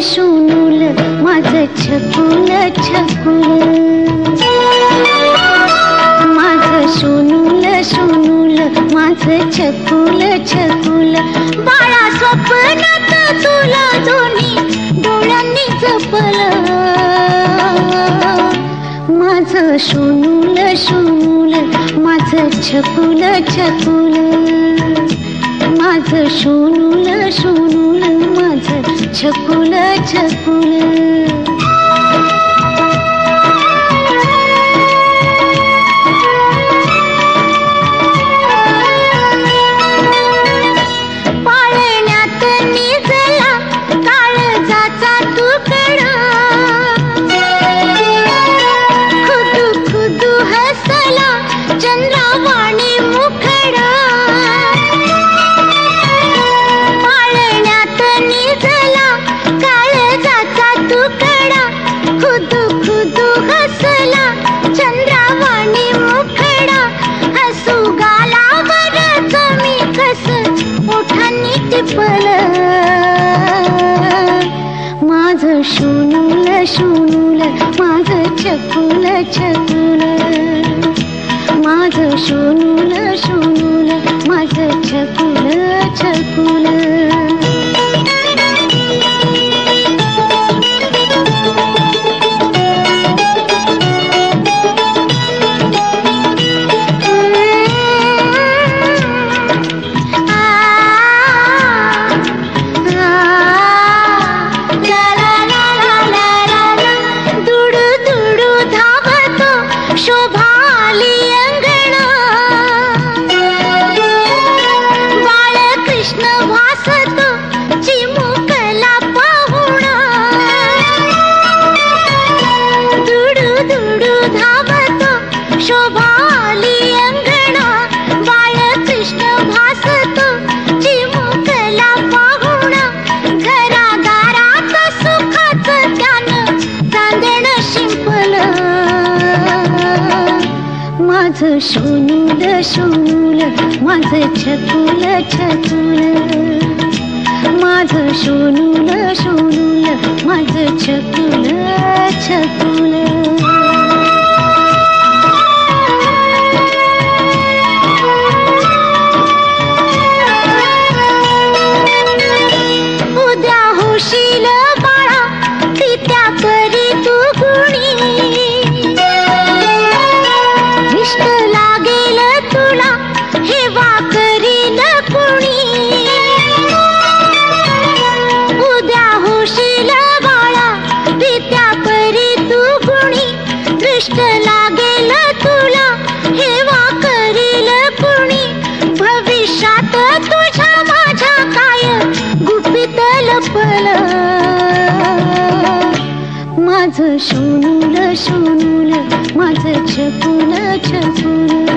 शोनूल माझं छकुल छकुल, माझं शोनूल शोनूल माझं छकुल छकुल, बाळा स्वप्नात तुला दोन्ही डोळ्यांनी जपलं, माझं शोनूल शोनूल माझं छकुल छकुल, माझं शोनूल शोनूल माझं छकुल छकुल. पाळण्यात निजला काळजाचा तुकडा, खुदू खुदू हसला चंद्रावाणी मुखडा, पाळण्यात निजला काळजाचा तुकडा, खुदू खुदू हसला चंद्रावाणी मुखडा, हसू गालावर कमी कस ओठांनी टिपलं, माझं शोनूल शोनूल माझं छकुल छकुल, माझं शोनूल शोनूल माझं छकुल छकुल. शोभाली अंगणा बाळकृष्ण भासतो चिमुकला पाहुणा, घरादारात सुखाचं त्यानं चांदणं शिंपलं, माझं शोनूल शोनूल माझं छकुल छकुल, माझं शोनूल शोनूल माझं छकुल छकुल. होशील बाळा पित्या करी तू गुणी, इष्ट लागेल तुला हेवा करील कुणी, उद्या होशील बाळा पित्या करी तू गुणी, दृष्ट लागेल तुला हेवा करील कुणी, भविष्यात तुझ्या माझ्या काय गुपित लपलं, माझं शोनूल शोनूल माझं छकुल छकुल.